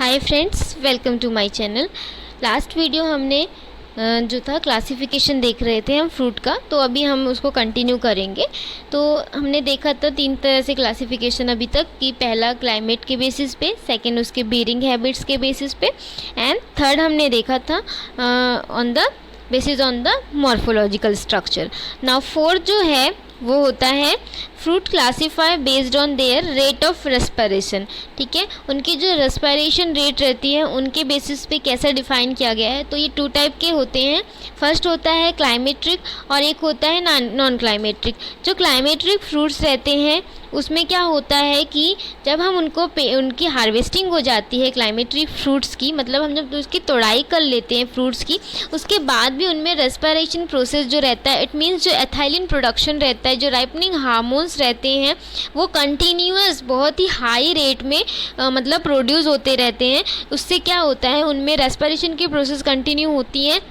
Hi friends, welcome to my channel. Last video हमने जो था क्लासिफिकेशन देख रहे थे हम फ्रूट का, तो अभी हम उसको कंटिन्यू करेंगे। तो हमने देखा था 3 तरह से क्लासिफिकेशन अभी तक कि पहला क्लाइमेट के बेसिस पे, सेकंड उसके ब्रीडिंग हैबिट्स के बेसिस पे, एंड थर्ड हमने देखा था on the basis on the morphological structure. Now fourth जो है वो होता है fruit classify based on their rate of respiration. ठीक है, उनकी जो रेस्पिरेशन रेट रहती है उनके बेसिस पे कैसा डिफाइन किया गया है। तो ये 2 टाइप के होते हैं। फर्स्ट होता है क्लाइमेट्रिक और एक होता है नॉन क्लाइमेट्रिक। जो क्लाइमेट्रिक फ्रूट्स रहते हैं उसमें क्या होता है कि जब हम उनकी हार्वेस्टिंग हो जाती है क्लाइमेट्रिक फ्रूट्स की, मतलब हम जब उसकी तोड़ाई कर लेते हैं फ्रूट्स की, उसके बाद भी उनमें रेस्पिरेशन प्रोसेस जो रहता है, इट मीन्स जो एथाइलिन प्रोडक्शन रहता है, जो राइपनिंग हार्मोन्स रहते हैं, वो कंटिन्यूअस बहुत ही हाई रेट में मतलब प्रोड्यूस होते रहते हैं। उससे क्या होता है, उनमें रेस्पिरेशन की प्रोसेस कंटिन्यू होती है,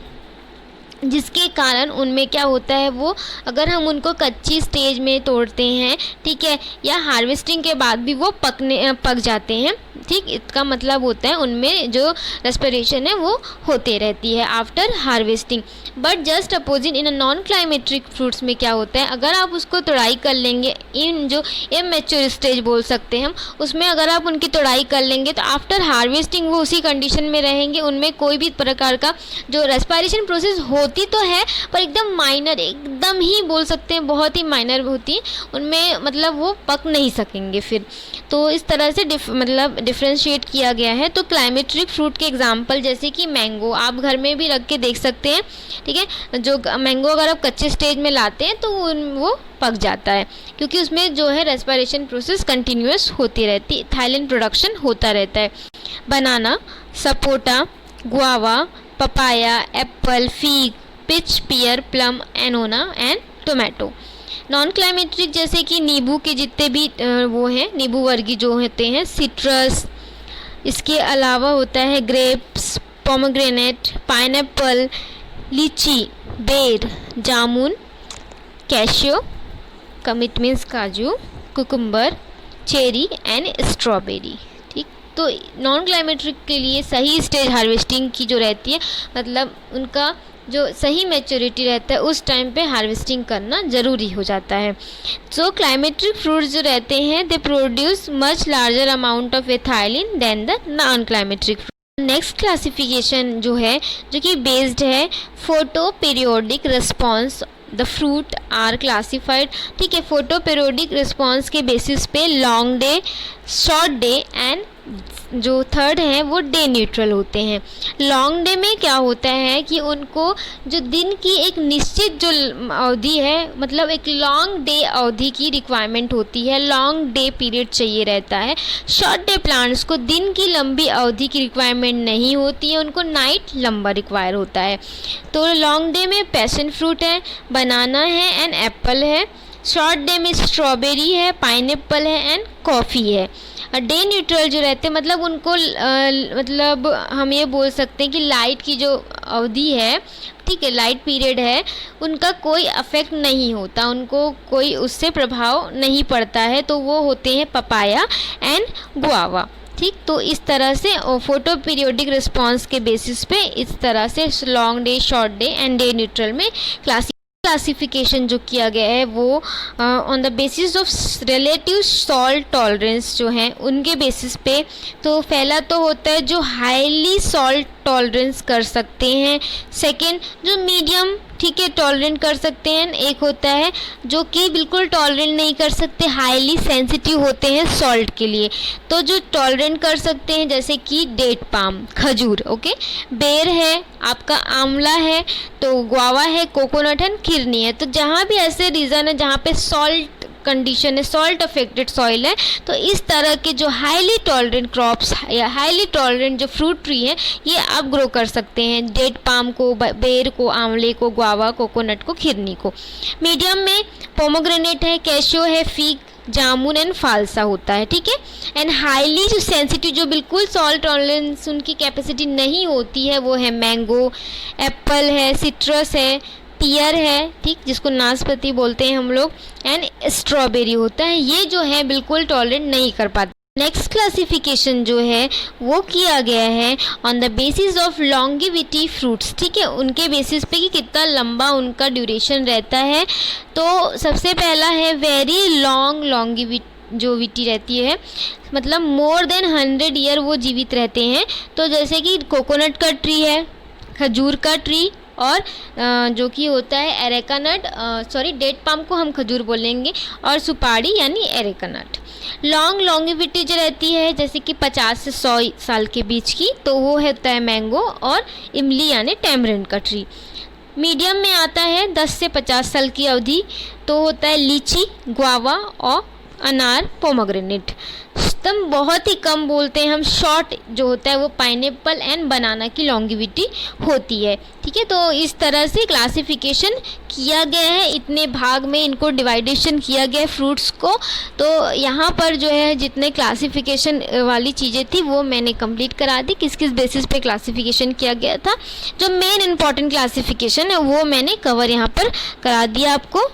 जिसके कारण उनमें क्या होता है, वो अगर हम उनको कच्ची स्टेज में तोड़ते हैं, ठीक है, या हार्वेस्टिंग के बाद भी वो पक जाते हैं। ठीक, इसका मतलब होता है उनमें जो रेस्पिरेशन है वो होते रहती है after harvesting. But just opposite in a non climacteric fruits में क्या होता है, अगर आप उसको तोड़ाई कर लेंगे, इन जो इमैच्योर स्टेज बोल सकते हैं हम, उसमें अगर आप उनकी तोड़ाई कर लेंगे तो आफ्टर हार्वेस्टिंग वो उसी कंडीशन में रहेंगे, उनमें कोई भी प्रकार का जो रेस्पिरेशन प्रोसेस होती तो है पर एकदम माइनर, एकदम ही बोल सकते हैं बहुत ही माइनर होती है उनमें, मतलब वो पक नहीं सकेंगे फिर। तो इस तरह से डिफ्रेंशिएट किया गया है। तो क्लाइमेट्रिक फ्रूट के एग्जांपल जैसे कि मैंगो, आप घर में भी रख के देख सकते हैं। ठीक है, जो मैंगो अगर आप कच्चे स्टेज में लाते हैं तो वो पक जाता है, क्योंकि उसमें जो है रेस्पिरेशन प्रोसेस कंटिन्यूअस होती रहती है, थाइलिन प्रोडक्शन होता रहता है। Banana, sapota, guava, papaya, apple, fig, peach, pear, plum, annona and tomato. Non climacteric जैसे कि नींबू के जितने भी वो हैं, नींबू वर्गीय जो होते हैं, सिट्रस, इसके अलावा होता है ग्रेप्स, पोमेग्रेनेट, पाइनएप्पल, लीची, बेर, जामुन, कैशियो, कमिट मीन्स काजू, कुकुम्बर, चेरी एंड स्ट्रॉबेरी। ठीक, तो नॉन क्लाइमेट्रिक के लिए सही स्टेज हार्वेस्टिंग की जो रहती है, मतलब उनका जो सही मैच्योरिटी रहता है उस टाइम पे हार्वेस्टिंग करना ज़रूरी हो जाता है। सो क्लाइमेट्रिक फ्रूट्स जो रहते हैं they produce much larger amount of ethylene than the non climacteric fruit. Next classification जो है, जो कि बेस्ड है photo periodic response, the fruit are classified. ठीक है, फोटो पीरियोडिक रिस्पॉन्स के बेसिस पे long day, short day and जो थर्ड है वो डे न्यूट्रल होते हैं। लॉन्ग डे में क्या होता है कि उनको जो दिन की एक निश्चित जो अवधि है, मतलब एक लॉन्ग डे अवधि की रिक्वायरमेंट होती है, लॉन्ग डे पीरियड चाहिए रहता है। शॉर्ट डे प्लांट्स को दिन की लंबी अवधि की रिक्वायरमेंट नहीं होती है, उनको नाइट लंबा रिक्वायर होता है। तो लॉन्ग डे में पैशन फ्रूट है, बनाना है एंड एप्पल है। शॉर्ट डे में स्ट्रॉबेरी है, पाइनएप्पल है एंड कॉफ़ी है। डे न्यूट्रल जो रहते हैं, मतलब उनको मतलब हम ये बोल सकते हैं कि लाइट की जो अवधि है, ठीक है, लाइट पीरियड है, उनका कोई अफेक्ट नहीं होता, उनको कोई उससे प्रभाव नहीं पड़ता है, तो वो होते हैं पपाया एंड गुआवा। ठीक, तो इस तरह से फोटो पीरियोडिक रिस्पॉन्स के बेसिस पे इस तरह से long day, short day and day neutral में क्लासिफिकेशन जो किया गया है वो on the basis of relative salt tolerance जो है उनके बेसिस पे। तो पहला तो होता है जो हाईली सॉल्ट टॉलरेंस कर सकते हैं, सेकंड जो मीडियम, ठीक है, टॉलरेंट कर सकते हैं, एक होता है जो कि बिल्कुल टॉलरेंट नहीं कर सकते, हाईली सेंसिटिव होते हैं सॉल्ट के लिए। तो जो टॉलरेंट कर सकते हैं जैसे कि डेट पाम, खजूर, ओके, बेर है, आपका आंवला है, तो गुआवा है, कोकोनट है, खिरनी है। तो जहाँ भी ऐसे रीज़न है जहाँ पे सॉल्ट कंडीशन है, सॉल्ट अफेक्टेड सॉइल है, तो इस तरह के जो हाईली टॉलरेंट क्रॉप्स या हाईली टॉलरेंट जो फ्रूट ट्री है ये आप ग्रो कर सकते हैं, डेट पाम को, बेर को, आंवले को, गुआवा, कोकोनट को, खिरनी को। मीडियम में पोमोग्रेनेट है, कैशियो है, फीग, जामुन एंड फालसा होता है। ठीक है, एंड हाईली जो सेंसिटिव, जो बिल्कुल सॉल्ट टॉलरेंस उनकी कैपेसिटी नहीं होती है, वो है मैंगो, एप्पल है, सिट्रस है, पियर है, ठीक, जिसको नाशपाती बोलते हैं हम लोग, एंड स्ट्रॉबेरी होता है। ये जो है बिल्कुल टॉलरेट नहीं कर पाते। नेक्स्ट क्लासिफिकेशन जो है वो किया गया है on the basis of longevity fruits, ठीक है, उनके बेसिस पे कि कितना लंबा उनका ड्यूरेशन रहता है। तो सबसे पहला है वेरी लॉन्ग लॉन्गिविटी रहती है, मतलब मोर देन 100 ईयर वो जीवित रहते हैं। तो जैसे कि कोकोनट का ट्री है, खजूर का ट्री, और जो कि होता है एरेका नट, डेट पाम को हम खजूर बोलेंगे, और सुपारी यानी एरेका नट। लॉन्ग लॉन्गिविटी जो रहती है जैसे कि 50 से 100 साल के बीच की, तो वो होता है मैंगो और इमली यानी टैमरिंड का ट्री। मीडियम में आता है 10 से 50 साल की अवधि, तो होता है लीची, गुआवा और अनार, पोमोग्रेनेट। एकदम बहुत ही कम बोलते हैं हम, शॉर्ट जो होता है वो पाइनएप्पल एंड बनाना की लॉन्गिविटी होती है, ठीक है। तो इस तरह से क्लासिफिकेशन किया गया है, इतने भाग में इनको डिवाइडेशन किया गया है फ्रूट्स को। तो यहाँ पर जो है जितने क्लासिफिकेशन वाली चीज़ें थी वो मैंने कंप्लीट करा दी, किस किस बेसिस पे क्लासिफिकेशन किया गया था। जो मेन इंपॉर्टेंट क्लासिफिकेशन है वो मैंने कवर यहाँ पर करा दिया आपको।